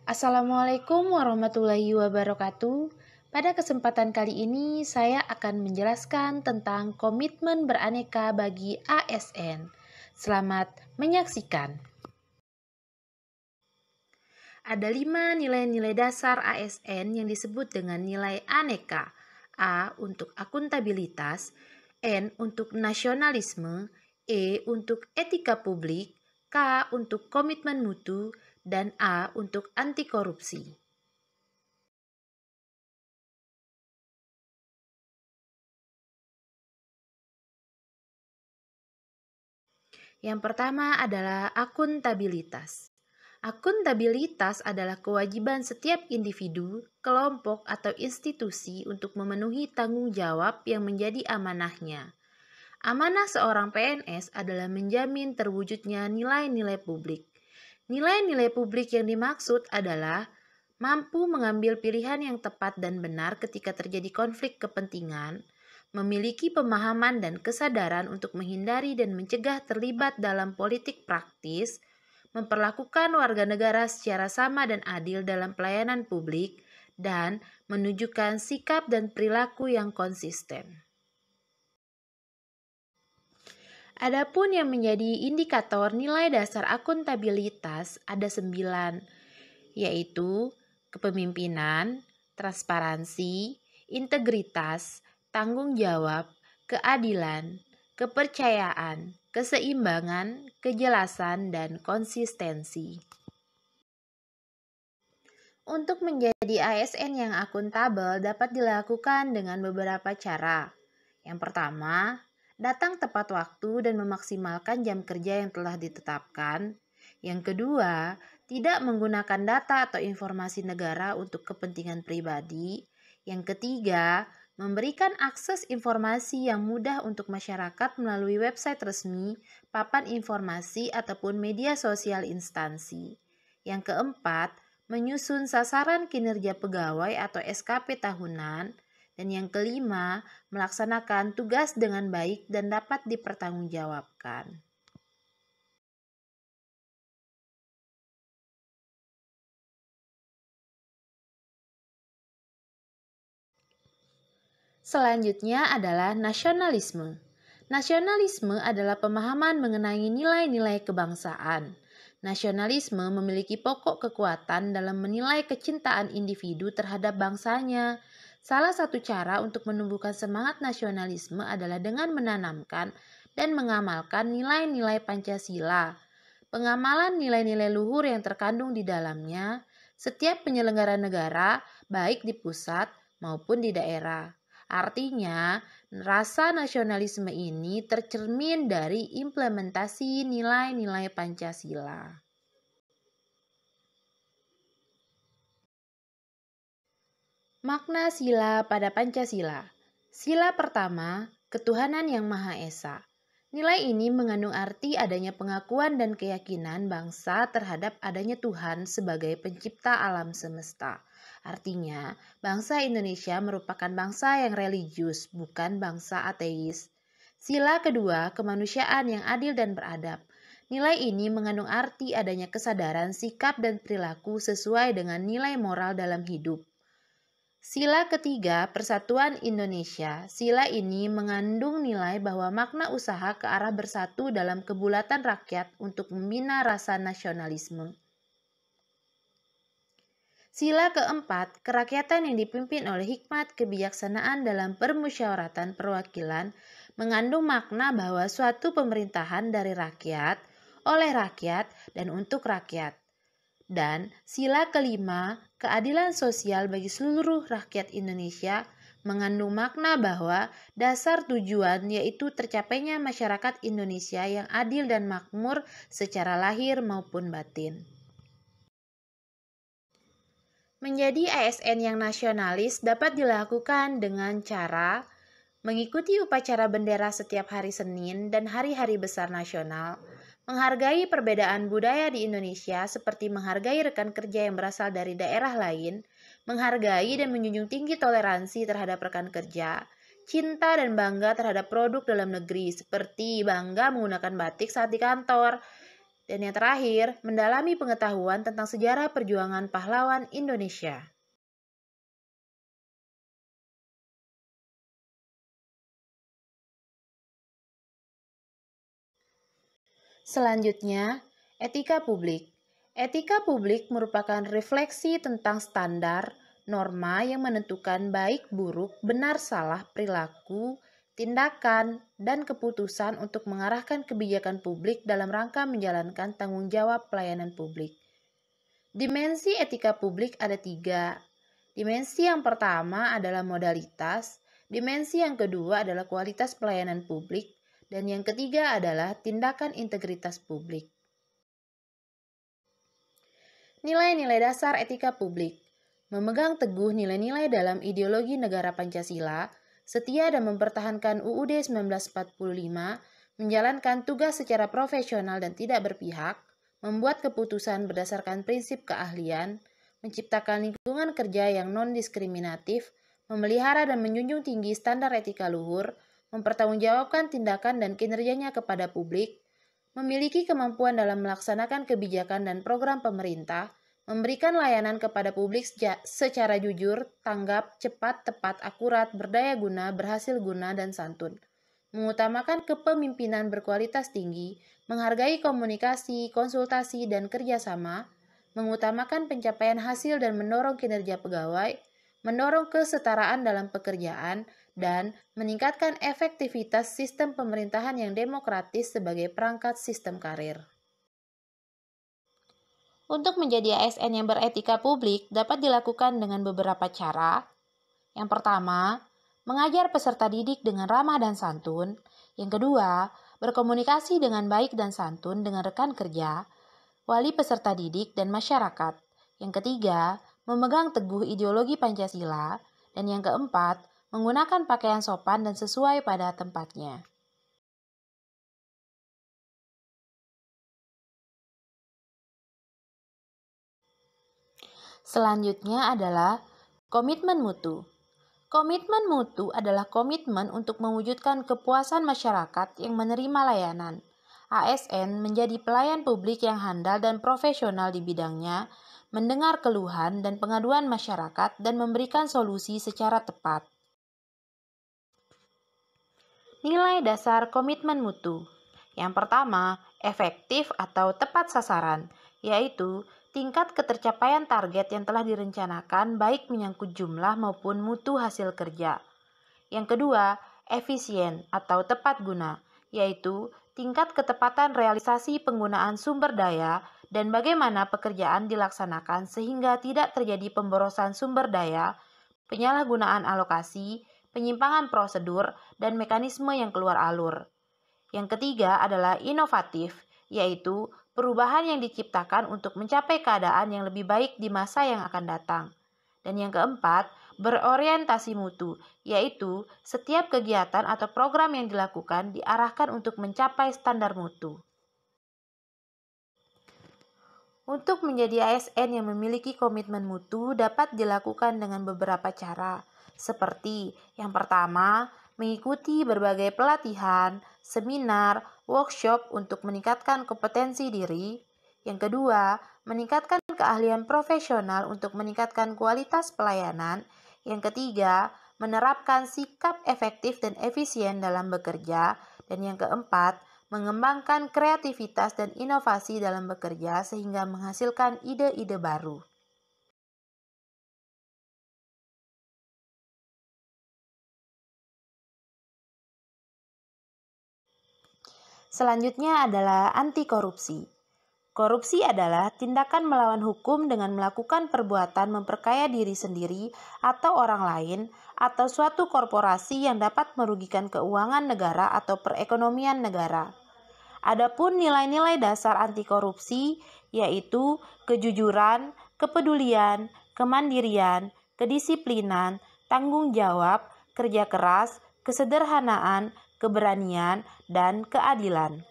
Assalamualaikum warahmatullahi wabarakatuh. Pada kesempatan kali ini saya akan menjelaskan tentang komitmen beraneka bagi ASN. Selamat menyaksikan. Ada 5 nilai-nilai dasar ASN yang disebut dengan nilai aneka. A untuk akuntabilitas, N untuk nasionalisme, E untuk etika publik, K untuk komitmen mutu, dan A untuk anti korupsi. Yang pertama adalah akuntabilitas. Akuntabilitas adalah kewajiban setiap individu, kelompok, atau institusi untuk memenuhi tanggung jawab yang menjadi amanahnya. Amanah seorang PNS adalah menjamin terwujudnya nilai-nilai publik. Nilai-nilai publik yang dimaksud adalah mampu mengambil pilihan yang tepat dan benar ketika terjadi konflik kepentingan, memiliki pemahaman dan kesadaran untuk menghindari dan mencegah terlibat dalam politik praktis, memperlakukan warga negara secara sama dan adil dalam pelayanan publik, dan menunjukkan sikap dan perilaku yang konsisten. Adapun yang menjadi indikator nilai dasar akuntabilitas ada 9, yaitu kepemimpinan, transparansi, integritas, tanggung jawab, keadilan, kepercayaan, keseimbangan, kejelasan, dan konsistensi. Untuk menjadi ASN yang akuntabel dapat dilakukan dengan beberapa cara. Yang pertama, datang tepat waktu dan memaksimalkan jam kerja yang telah ditetapkan. Yang kedua, tidak menggunakan data atau informasi negara untuk kepentingan pribadi. Yang ketiga, memberikan akses informasi yang mudah untuk masyarakat melalui website resmi, papan informasi, ataupun media sosial instansi. Yang keempat, menyusun sasaran kinerja pegawai atau SKP tahunan. Dan yang kelima, melaksanakan tugas dengan baik dan dapat dipertanggungjawabkan. Selanjutnya adalah nasionalisme. Nasionalisme adalah pemahaman mengenai nilai-nilai kebangsaan. Nasionalisme memiliki pokok kekuatan dalam menilai kecintaan individu terhadap bangsanya. Salah satu cara untuk menumbuhkan semangat nasionalisme adalah dengan menanamkan dan mengamalkan nilai-nilai Pancasila. Pengamalan nilai-nilai luhur yang terkandung di dalamnya, setiap penyelenggara negara, baik di pusat maupun di daerah. Artinya, rasa nasionalisme ini tercermin dari implementasi nilai-nilai Pancasila. Makna sila pada Pancasila. Sila pertama, ketuhanan yang Maha Esa. Nilai ini mengandung arti adanya pengakuan dan keyakinan bangsa terhadap adanya Tuhan sebagai pencipta alam semesta. Artinya, bangsa Indonesia merupakan bangsa yang religius, bukan bangsa ateis. Sila kedua, kemanusiaan yang adil dan beradab. Nilai ini mengandung arti adanya kesadaran, sikap, dan perilaku sesuai dengan nilai moral dalam hidup. Sila ketiga, Persatuan Indonesia. Sila ini mengandung nilai bahwa makna usaha ke arah bersatu dalam kebulatan rakyat untuk membina rasa nasionalisme. Sila keempat, kerakyatan yang dipimpin oleh hikmat kebijaksanaan dalam permusyawaratan perwakilan mengandung makna bahwa suatu pemerintahan dari rakyat, oleh rakyat, dan untuk rakyat. Dan sila kelima, keadilan sosial bagi seluruh rakyat Indonesia mengandung makna bahwa dasar tujuan yaitu tercapainya masyarakat Indonesia yang adil dan makmur secara lahir maupun batin. Menjadi ASN yang nasionalis dapat dilakukan dengan cara mengikuti upacara bendera setiap hari Senin dan hari-hari besar nasional, menghargai perbedaan budaya di Indonesia seperti menghargai rekan kerja yang berasal dari daerah lain, menghargai dan menjunjung tinggi toleransi terhadap rekan kerja, cinta dan bangga terhadap produk dalam negeri seperti bangga menggunakan batik saat di kantor, Dan yang terakhir, mendalami pengetahuan tentang sejarah perjuangan pahlawan Indonesia. Selanjutnya, etika publik. Etika publik merupakan refleksi tentang standar, norma yang menentukan baik buruk, benar salah perilaku, tindakan, dan keputusan untuk mengarahkan kebijakan publik dalam rangka menjalankan tanggung jawab pelayanan publik. Dimensi etika publik ada 3. Dimensi yang pertama adalah modalitas, dimensi yang kedua adalah kualitas pelayanan publik, dan yang ketiga adalah tindakan integritas publik. Nilai-nilai dasar etika publik. Memegang teguh nilai-nilai dalam ideologi negara Pancasila, setia dan mempertahankan UUD 1945, menjalankan tugas secara profesional dan tidak berpihak, membuat keputusan berdasarkan prinsip keahlian, menciptakan lingkungan kerja yang non-diskriminatif, memelihara dan menjunjung tinggi standar etika luhur, mempertanggungjawabkan tindakan dan kinerjanya kepada publik, memiliki kemampuan dalam melaksanakan kebijakan dan program pemerintah, memberikan layanan kepada publik secara jujur, tanggap, cepat, tepat, akurat, berdaya guna, berhasil guna, dan santun. Mengutamakan kepemimpinan berkualitas tinggi, menghargai komunikasi, konsultasi, dan kerjasama, mengutamakan pencapaian hasil dan mendorong kinerja pegawai, mendorong kesetaraan dalam pekerjaan, dan meningkatkan efektivitas sistem pemerintahan yang demokratis sebagai perangkat sistem karir. Untuk menjadi ASN yang beretika publik dapat dilakukan dengan beberapa cara. Yang pertama, mengajar peserta didik dengan ramah dan santun. Yang kedua, berkomunikasi dengan baik dan santun dengan rekan kerja, wali peserta didik, dan masyarakat. Yang ketiga, memegang teguh ideologi Pancasila. Dan yang keempat, menggunakan pakaian sopan dan sesuai pada tempatnya. Selanjutnya adalah komitmen mutu. Komitmen mutu adalah komitmen untuk mewujudkan kepuasan masyarakat yang menerima layanan. ASN menjadi pelayan publik yang handal dan profesional di bidangnya, mendengar keluhan dan pengaduan masyarakat dan memberikan solusi secara tepat. Nilai dasar komitmen mutu. Yang pertama, efektif atau tepat sasaran, yaitu tingkat ketercapaian target yang telah direncanakan baik menyangkut jumlah maupun mutu hasil kerja. Yang kedua, efisien atau tepat guna, yaitu tingkat ketepatan realisasi penggunaan sumber daya dan bagaimana pekerjaan dilaksanakan sehingga tidak terjadi pemborosan sumber daya, penyalahgunaan alokasi, penyimpangan prosedur, dan mekanisme yang keluar alur. Yang ketiga adalah inovatif, yaitu perubahan yang diciptakan untuk mencapai keadaan yang lebih baik di masa yang akan datang. Dan yang keempat, berorientasi mutu, yaitu setiap kegiatan atau program yang dilakukan diarahkan untuk mencapai standar mutu. Untuk menjadi ASN yang memiliki komitmen mutu dapat dilakukan dengan beberapa cara, seperti yang pertama, mengikuti berbagai pelatihan, seminar, workshop untuk meningkatkan kompetensi diri. Yang kedua, meningkatkan keahlian profesional untuk meningkatkan kualitas pelayanan. Yang ketiga, menerapkan sikap efektif dan efisien dalam bekerja. Dan yang keempat, mengembangkan kreativitas dan inovasi dalam bekerja sehingga menghasilkan ide-ide baru. Selanjutnya adalah anti korupsi. Korupsi adalah tindakan melawan hukum dengan melakukan perbuatan memperkaya diri sendiri atau orang lain atau suatu korporasi yang dapat merugikan keuangan negara atau perekonomian negara. Adapun nilai-nilai dasar anti korupsi yaitu kejujuran, kepedulian, kemandirian, kedisiplinan, tanggung jawab, kerja keras, kesederhanaan, keberanian, dan keadilan.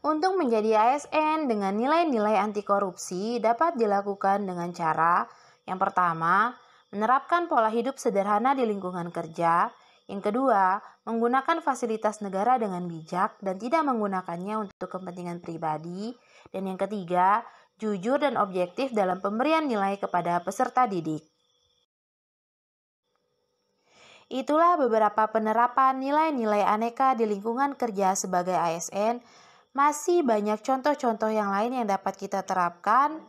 Untuk menjadi ASN dengan nilai-nilai anti korupsi dapat dilakukan dengan cara yang pertama, menerapkan pola hidup sederhana di lingkungan kerja. Yang kedua, menggunakan fasilitas negara dengan bijak dan tidak menggunakannya untuk kepentingan pribadi. Dan yang ketiga, jujur dan objektif dalam pemberian nilai kepada peserta didik. Itulah beberapa penerapan nilai-nilai aneka di lingkungan kerja sebagai ASN. Masih banyak contoh-contoh yang lain yang dapat kita terapkan.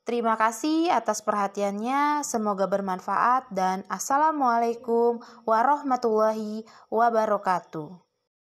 Terima kasih atas perhatiannya, semoga bermanfaat dan Assalamualaikum warahmatullahi wabarakatuh.